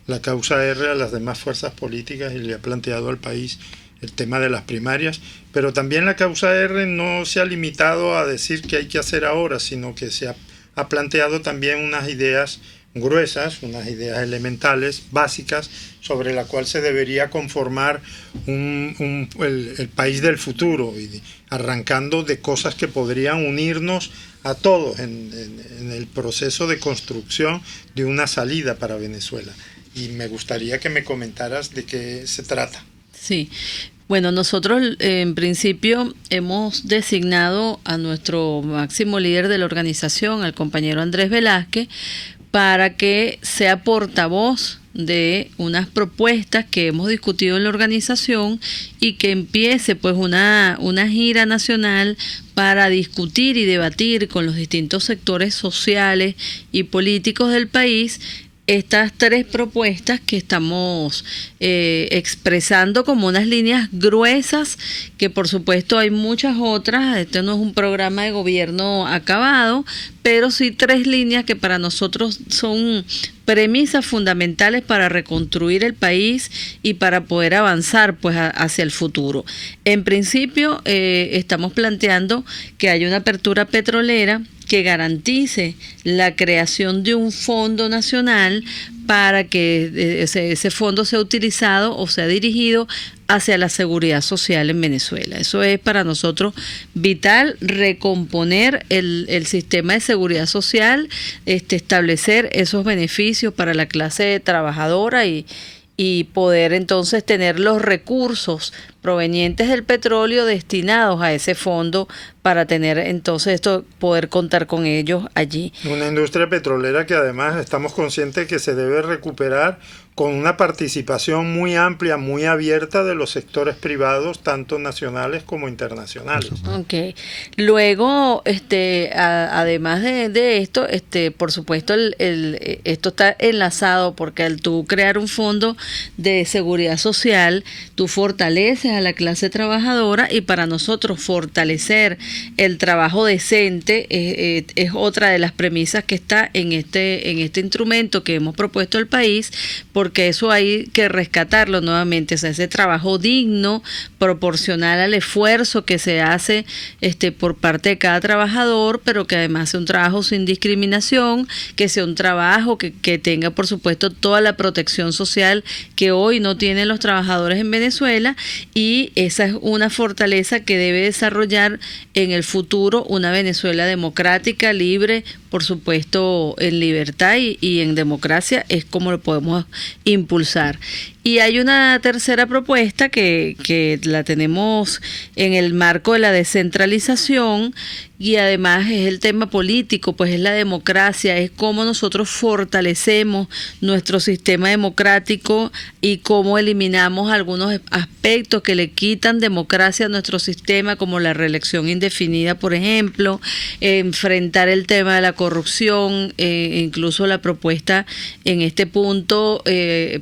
la Causa R a las demás fuerzas políticas y le ha planteado al país el tema de las primarias, pero también la Causa R no se ha limitado a decir qué hay que hacer ahora, sino que se ha planteado también unas ideas gruesas, unas ideas elementales, básicas, sobre la cual se debería conformar el país del futuro, y arrancando de cosas que podrían unirnos a todos en el proceso de construcción de una salida para Venezuela. Y me gustaría que me comentaras de qué se trata. Sí, Bueno, nosotros en principio hemos designado a nuestro máximo líder de la organización, al compañero Andrés Velázquez, para que sea portavoz de unas propuestas que hemos discutido en la organización y que empiece pues una gira nacional para discutir y debatir con los distintos sectores sociales y políticos del país estas 3 propuestas que estamos expresando como unas líneas gruesas, que por supuesto hay muchas otras. Este no es un programa de gobierno acabado, pero sí 3 líneas que para nosotros son premisas fundamentales para reconstruir el país y para poder avanzar pues hacia el futuro. En principio estamos planteando que haya una apertura petrolera que garantice la creación de un fondo nacional para que ese fondo sea utilizado o sea dirigido hacia la seguridad social en Venezuela. Eso es para nosotros vital, recomponer el sistema de seguridad social, establecer esos beneficios para la clase trabajadora y poder entonces tener los recursos provenientes del petróleo destinados a ese fondo para tener entonces poder contar con ellos allí. Una industria petrolera que además estamos conscientes que se debe recuperar con una participación muy amplia, muy abierta de los sectores privados, tanto nacionales como internacionales. Okay. Luego, además de esto, por supuesto, esto está enlazado porque al tú crear un fondo de seguridad social, tú fortaleces a la clase trabajadora y para nosotros fortalecer el trabajo decente es otra de las premisas que está en este instrumento que hemos propuesto al país, porque eso hay que rescatarlo nuevamente, o sea, ese trabajo digno, proporcional al esfuerzo que se hace por parte de cada trabajador, pero que además sea un trabajo sin discriminación, que sea un trabajo que tenga, por supuesto, toda la protección social que hoy no tienen los trabajadores en Venezuela, y esa es una fortaleza que debe desarrollar en el futuro una Venezuela democrática, libre, por supuesto, en libertad y en democracia es como lo podemos impulsar. Y hay una tercera propuesta que la tenemos en el marco de la descentralización y además es el tema político, pues es la democracia, es cómo nosotros fortalecemos nuestro sistema democrático y cómo eliminamos algunos aspectos que le quitan democracia a nuestro sistema, como la reelección indefinida, por ejemplo, enfrentar el tema de la corrupción, incluso la propuesta en este punto,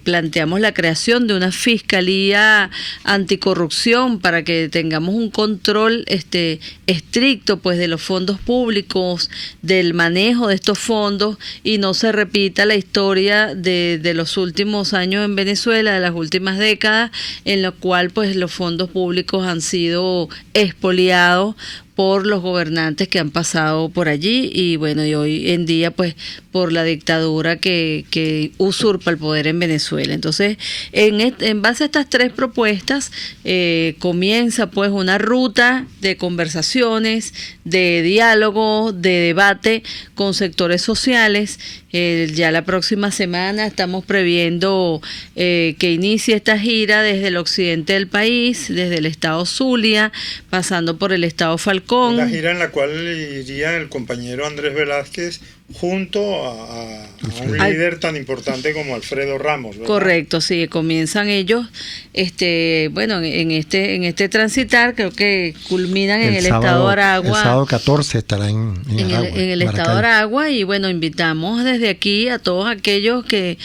planteamos la creación de una fiscalía anticorrupción para que tengamos un control estricto pues de los fondos públicos, del manejo de estos fondos y no se repita la historia de los últimos años en Venezuela, de las últimas décadas, en la cual pues los fondos públicos han sido expoliados por los gobernantes que han pasado por allí y bueno, y hoy en día pues por la dictadura que usurpa el poder en Venezuela. Entonces, en base a estas 3 propuestas, comienza pues una ruta de conversaciones, de diálogo, de debate con sectores sociales. Ya la próxima semana estamos previendo que inicie esta gira desde el occidente del país, desde el estado Zulia, pasando por el estado Falcón. La gira en la cual iría el compañero Andrés Velázquez junto a un líder tan importante como Alfredo Ramos, ¿verdad? Correcto, sí, comienzan ellos, bueno, en este transitar, creo que culminan en el estado de Aragua. El sábado 14 estará en Aragua, en el estado de Aragua, y bueno, invitamos desde aquí a todos aquellos que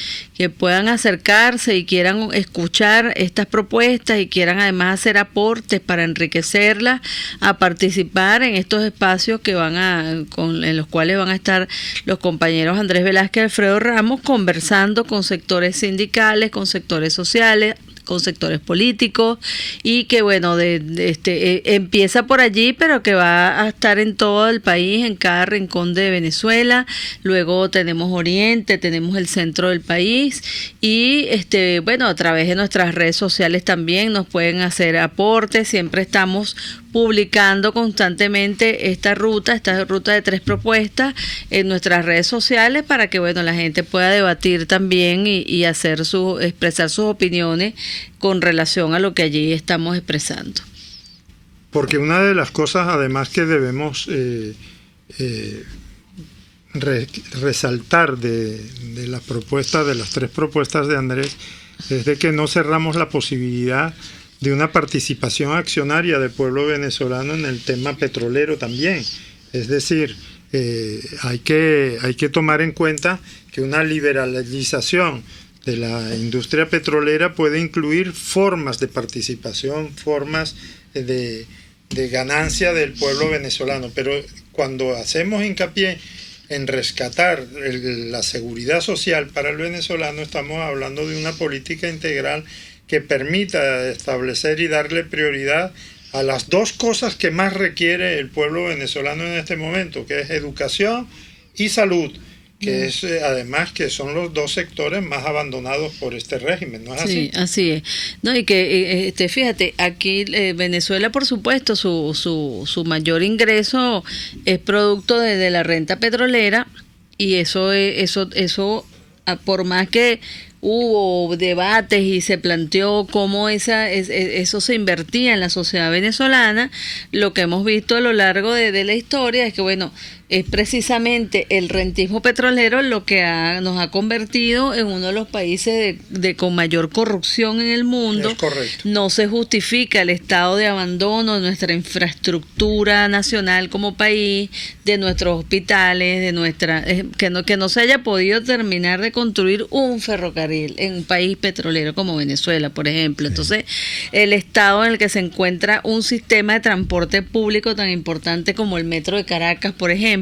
puedan acercarse y quieran escuchar estas propuestas y quieran además hacer aportes para enriquecerlas, a participar en estos espacios que en los cuales van a estar los compañeros Andrés Velázquez y Alfredo Ramos conversando con sectores sindicales, con sectores sociales, con sectores políticos, y que bueno, empieza por allí, pero que va a estar en todo el país, en cada rincón de Venezuela. Luego tenemos Oriente, tenemos el centro del país, y bueno, a través de nuestras redes sociales también nos pueden hacer aportes. Siempre estamos publicando constantemente esta ruta de 3 propuestas en nuestras redes sociales para que la gente pueda debatir también y expresar sus opiniones con relación a lo que allí estamos expresando. Porque una de las cosas además que debemos resaltar de las propuestas, de las 3 propuestas de Andrés, es de que no cerramos la posibilidad de una participación accionaria del pueblo venezolano en el tema petrolero también. Es decir, hay que tomar en cuenta que una liberalización de la industria petrolera puede incluir formas de participación, formas de ganancia del pueblo venezolano, pero cuando hacemos hincapié en rescatar la seguridad social para el venezolano, estamos hablando de una política integral que permita establecer y darle prioridad a las 2 cosas que más requiere el pueblo venezolano en este momento, que es educación y salud, que es además que son los 2 sectores más abandonados por este régimen, ¿no es así? Sí, así es. No, y que fíjate, aquí Venezuela, por supuesto, su mayor ingreso es producto de la renta petrolera, y eso por más que hubo debates y se planteó cómo eso se invertía en la sociedad venezolana, lo que hemos visto a lo largo de la historia es que es precisamente el rentismo petrolero lo que nos ha convertido en uno de los países con mayor corrupción en el mundo. Es correcto. No se justifica el estado de abandono de nuestra infraestructura nacional como país, de nuestros hospitales, que no se haya podido terminar de construir un ferrocarril en un país petrolero como Venezuela, por ejemplo. Entonces, el estado en el que se encuentra un sistema de transporte público tan importante como el Metro de Caracas, por ejemplo.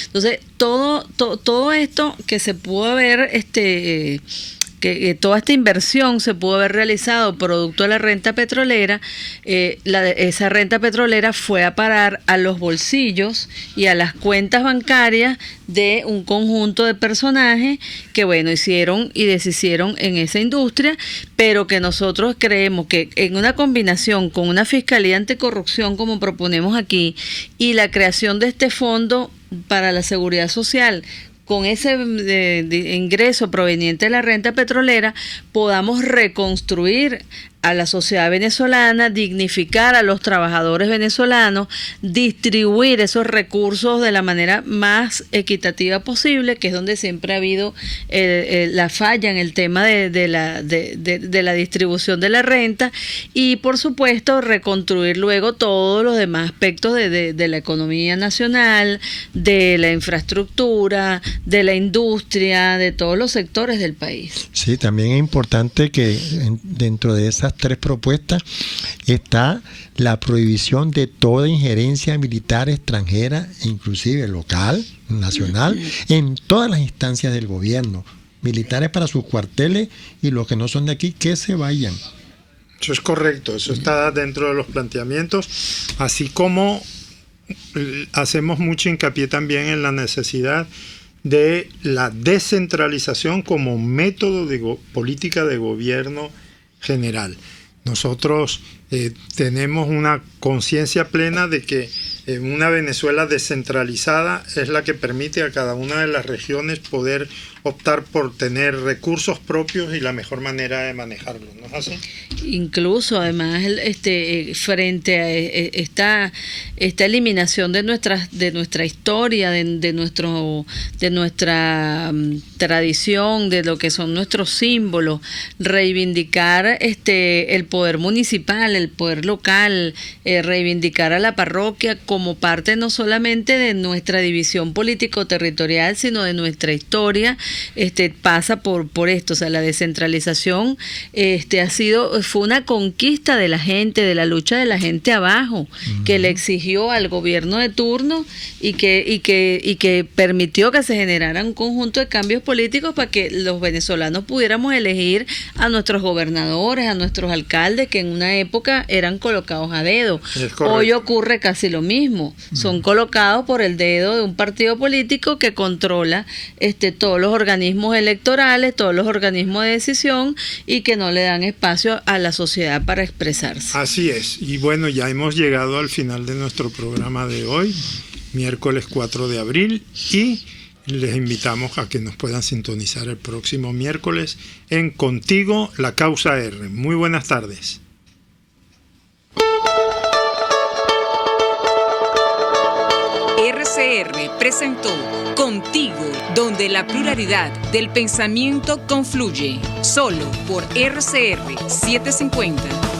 Entonces, todo esto que se pudo haber, que toda esta inversión se pudo haber realizado producto de la renta petrolera, esa renta petrolera fue a parar a los bolsillos y a las cuentas bancarias de un conjunto de personajes que hicieron y deshicieron en esa industria, pero que nosotros creemos que en una combinación con una fiscalía anticorrupción como proponemos aquí y la creación de este fondo para la seguridad social, con ese ingreso proveniente de la renta petrolera, podamos reconstruir a la sociedad venezolana, dignificar a los trabajadores venezolanos, distribuir esos recursos de la manera más equitativa posible, que es donde siempre ha habido la falla en el tema de la distribución de la renta, y por supuesto reconstruir luego todos los demás aspectos de la economía nacional, de la infraestructura, de la industria, de todos los sectores del país. Sí, también es importante que dentro de esas 3 propuestas está la prohibición de toda injerencia militar extranjera, inclusive local, nacional, en todas las instancias del gobierno. Militares para sus cuarteles, y los que no son de aquí, que se vayan. Eso es correcto, eso está dentro de los planteamientos, así como hacemos mucho hincapié también en la necesidad de la descentralización como método de política de gobierno general. Nosotros tenemos una conciencia plena de que una Venezuela descentralizada es la que permite a cada una de las regiones poder optar por tener recursos propios y la mejor manera de manejarlos, ¿no es así? Incluso, además, frente a esta eliminación de nuestra historia, de nuestra tradición, de lo que son nuestros símbolos, reivindicar el poder municipal, el poder local, reivindicar a la parroquia como parte no solamente de nuestra división político-territorial, sino de nuestra historia, pasa por esto. O sea, la descentralización fue una conquista de la gente, de la lucha de la gente abajo, que le exigió al gobierno de turno y que permitió que se generaran un conjunto de cambios políticos para que los venezolanos pudiéramos elegir a nuestros gobernadores, a nuestros alcaldes, que en una época eran colocados a dedo. Hoy ocurre casi lo mismo. mismo, son colocados por el dedo de un partido político que controla todos los organismos electorales, todos los organismos de decisión y que no le dan espacio a la sociedad para expresarse. Así es, y bueno, ya hemos llegado al final de nuestro programa de hoy, miércoles 4 de abril, y les invitamos a que nos puedan sintonizar el próximo miércoles en Contigo, la Causa R. Muy buenas tardes. RCR presentó Contigo, donde la pluralidad del pensamiento confluye, solo por RCR 750.